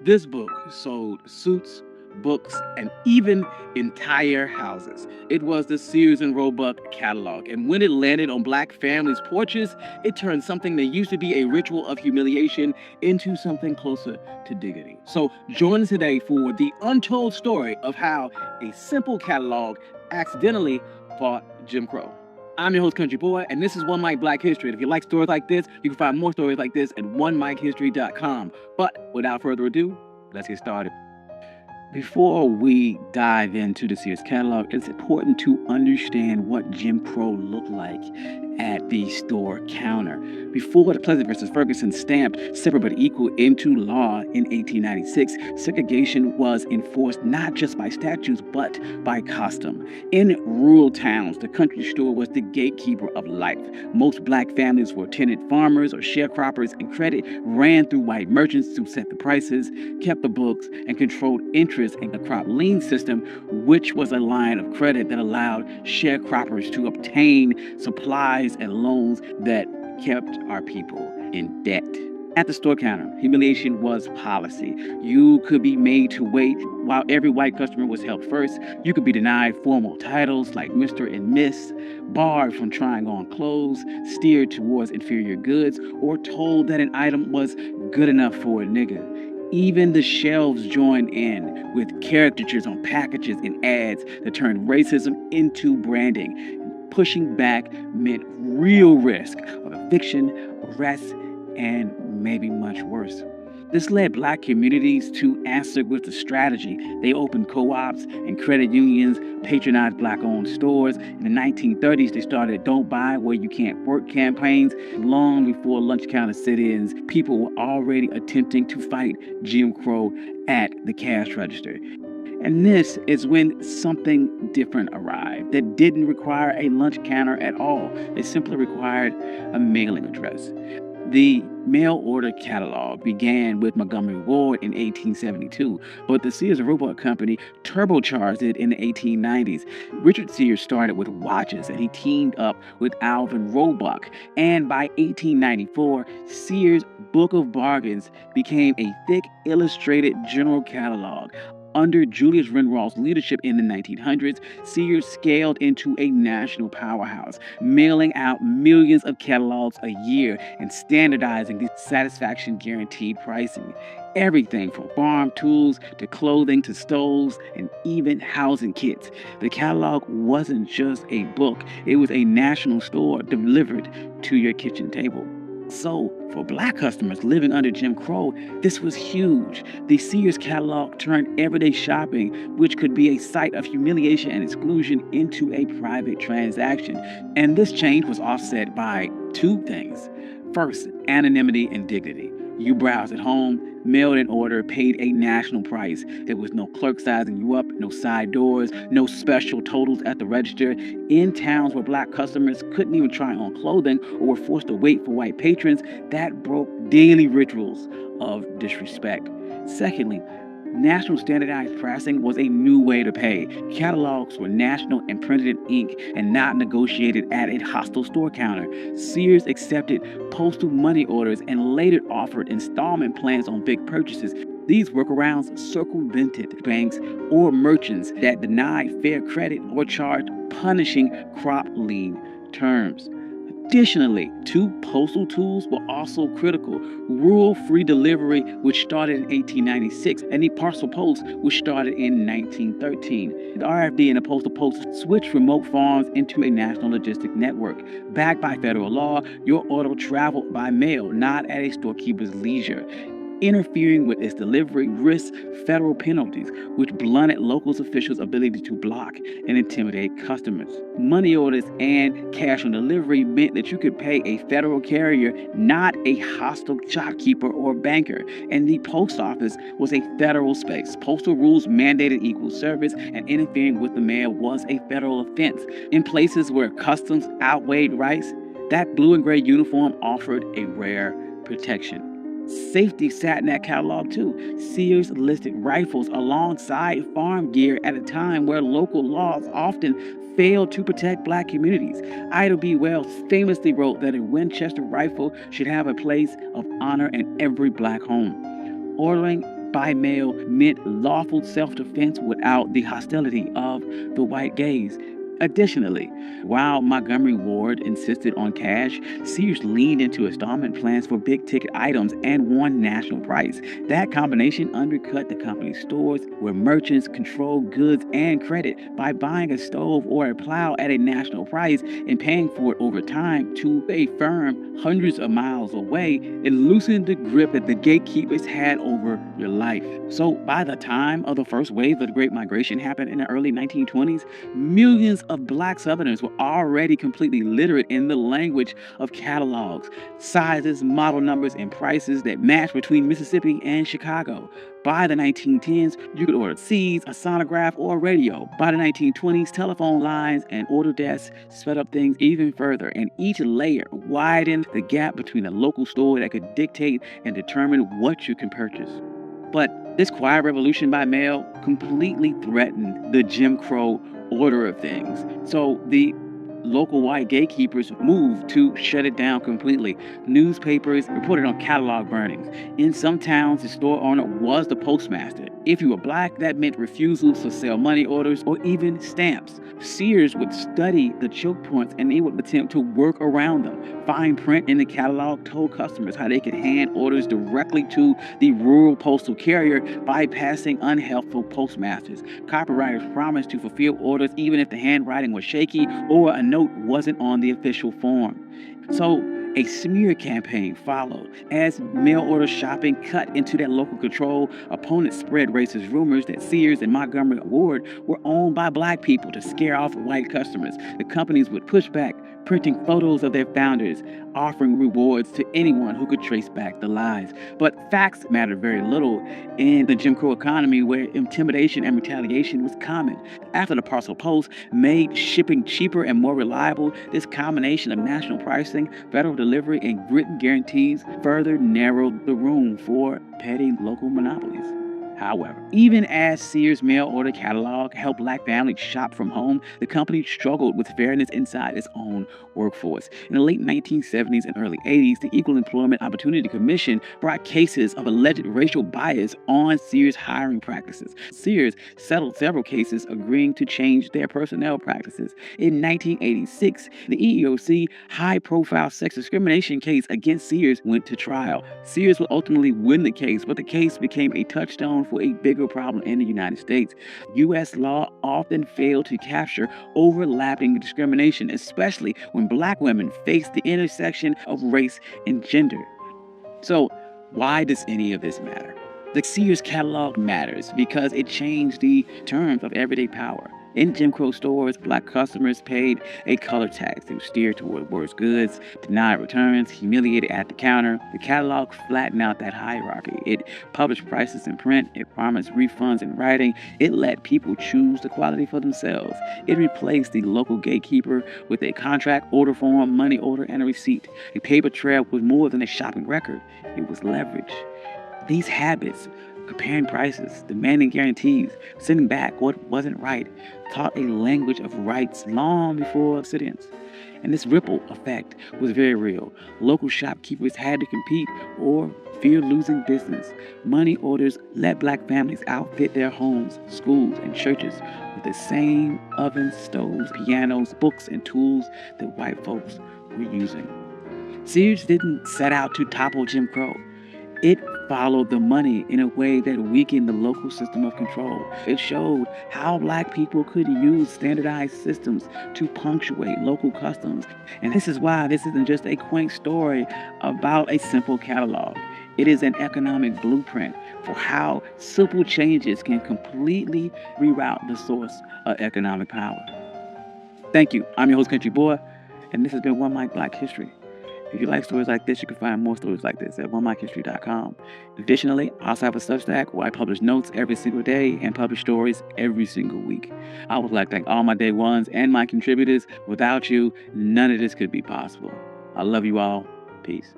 This book sold suits, books, and even entire houses. It was the Sears and Roebuck catalog, and when it landed on black families' porches, it turned something that used to be a ritual of humiliation into something closer to dignity. So join us today for the untold story of how a simple catalog accidentally fought Jim Crow. I'm your host, Country Boy, and this is One Mic Black History. And if you like stories like this, you can find more stories like this at onemichistory.com. But without further ado, let's get started. Before we dive into the Sears catalog, it's important to understand what Jim Crow looked like at the store counter. Before the Pleasant versus Ferguson stamped separate but equal into law in 1896, segregation was enforced not just by statutes but by custom. In rural towns, the country store was the gatekeeper of life. Most black families were tenant farmers or sharecroppers, and credit ran through white merchants who set the prices, kept the books, and controlled interest in the crop lien system, which was a line of credit that allowed sharecroppers to obtain supplies and loans that kept our people in debt. At the store counter, humiliation was policy. You could be made to wait while every white customer was helped first. You could be denied formal titles like Mr. and Miss, barred from trying on clothes, steered towards inferior goods, or told that an item was good enough for a nigga. Even the shelves joined in with caricatures on packages and ads that turned racism into branding. Pushing back meant real risk of eviction, arrest, and maybe much worse. This led black communities to answer with a strategy. They opened co-ops and credit unions, patronized black-owned stores. In the 1930s, they started Don't Buy Where You Can't Work campaigns. Long before lunch counter sit-ins, people were already attempting to fight Jim Crow at the cash register. And this is when something different arrived that didn't require a lunch counter at all. It simply required a mailing address. The mail order catalog began with Montgomery Ward in 1872, but the Sears and Roebuck Company turbocharged it in the 1890s. Richard Sears started with watches, and he teamed up with Alvin Roebuck. And by 1894, Sears' Book of Bargains became a thick illustrated general catalog. Under Julius Renroll's leadership in the 1900s, Sears scaled into a national powerhouse, mailing out millions of catalogs a year and standardizing the satisfaction guaranteed pricing. Everything from farm tools to clothing to stoves and even housing kits. The catalog wasn't just a book, it was a national store delivered to your kitchen table. So, for black customers living under Jim Crow, this was huge. The Sears catalog turned everyday shopping, which could be a site of humiliation and exclusion, into a private transaction. And this change was offset by two things. First, anonymity and dignity. You browsed at home, mailed an order, paid a national price. There was no clerk sizing you up, no side doors, no special totals at the register. In towns where black customers couldn't even try on clothing or were forced to wait for white patrons, that broke daily rituals of disrespect. Secondly, national standardized pricing was a new way to pay. Catalogs were national and printed in ink and not negotiated at a hostile store counter. Sears accepted postal money orders and later offered installment plans on big purchases. These workarounds circumvented banks or merchants that denied fair credit or charged punishing crop lien terms. Additionally, two postal tools were also critical: rural free delivery, which started in 1896, and the parcel post, which started in 1913. The RFD and the postal post switched remote farms into a national logistic network. Backed by federal law, your order traveled by mail, not at a storekeeper's leisure. Interfering with its delivery risked federal penalties, which blunted local officials' ability to block and intimidate customers. Money orders and cash on delivery meant that you could pay a federal carrier, not a hostile shopkeeper or banker. And the post office was a federal space. Postal rules mandated equal service, and interfering with the mail was a federal offense. In places where customs outweighed rights, that blue and gray uniform offered a rare protection. Safety sat in that catalog too. Sears listed rifles alongside farm gear at a time where local laws often failed to protect black communities. Ida B. Wells famously wrote that a Winchester rifle should have a place of honor in every black home. Ordering by mail meant lawful self-defense without the hostility of the white gaze. Additionally, while Montgomery Ward insisted on cash, Sears leaned into installment plans for big ticket items and won national price. That combination undercut the company's stores, where merchants controlled goods and credit, by buying a stove or a plow at a national price and paying for it over time to a firm hundreds of miles away. It loosened the grip that the gatekeepers had over your life. So by the time of the first wave of the Great Migration happened in the early 1920s, millions of black Southerners were already completely literate in the language of catalogs, sizes, model numbers, and prices that matched between Mississippi and Chicago. By the 1910s, you could order seeds, a sonograph, or a radio. By the 1920s, telephone lines and order desks sped up things even further, and each layer widened the gap between a local store that could dictate and determine what you can purchase. But this quiet revolution by mail completely threatened the Jim Crow order of things. So the local white gatekeepers moved to shut it down completely. Newspapers reported on catalog burnings. In some towns, the store owner was the postmaster. If you were black, that meant refusals to sell money orders or even stamps. Sears would study the choke points and they would attempt to work around them. Fine print in the catalog told customers how they could hand orders directly to the rural postal carrier, bypassing unhelpful postmasters. Copywriters promised to fulfill orders even if the handwriting was shaky or a note wasn't on the official form. So a smear campaign followed. As mail order shopping cut into that local control, opponents spread racist rumors that Sears and Montgomery Ward were owned by black people to scare off white customers. The companies would push back, printing photos of their founders, offering rewards to anyone who could trace back the lies. But facts mattered very little in the Jim Crow economy, where intimidation and retaliation was common. After the parcel post made shipping cheaper and more reliable, this combination of national pricing, federal delivery, and written guarantees further narrowed the room for petty local monopolies. However, even as Sears' mail order catalog helped black families shop from home, the company struggled with fairness inside its own workforce. In the late 1970s and early 80s, the Equal Employment Opportunity Commission brought cases of alleged racial bias on Sears' hiring practices. Sears settled several cases, agreeing to change their personnel practices. In 1986, the EEOC high-profile sex discrimination case against Sears went to trial. Sears would ultimately win the case, but the case became a touchstone for a bigger problem in the United States. U.S. law often failed to capture overlapping discrimination, especially when black women faced the intersection of race and gender. So, why does any of this matter? The Sears catalog matters because it changed the terms of everyday power. In Jim Crow stores, black customers paid a color tax to steer toward worse goods, denied returns, humiliated at the counter. The catalog flattened out that hierarchy. It published prices in print. It promised refunds in writing. It let people choose the quality for themselves. It replaced the local gatekeeper with a contract, order form, money order, and a receipt. A paper trail was more than a shopping record. It was leverage. These habits, comparing prices, demanding guarantees, sending back what wasn't right, taught a language of rights long before sit-ins. And this ripple effect was very real. Local shopkeepers had to compete or fear losing business. Money orders let black families outfit their homes, schools, and churches with the same ovens, stoves, pianos, books, and tools that white folks were using. Sears didn't set out to topple Jim Crow. It followed the money in a way that weakened the local system of control. It showed how black people could use standardized systems to punctuate local customs. And this is why this isn't just a quaint story about a simple catalog. It is an economic blueprint for how simple changes can completely reroute the source of economic power. Thank you. I'm your host, Country Boy, and this has been One Mic Black History. If you like stories like this, you can find more stories like this at OneMicHistory.com. Additionally, I also have a Substack where I publish notes every single day and publish stories every single week. I would like to thank all my day ones and my contributors. Without you, none of this could be possible. I love you all. Peace.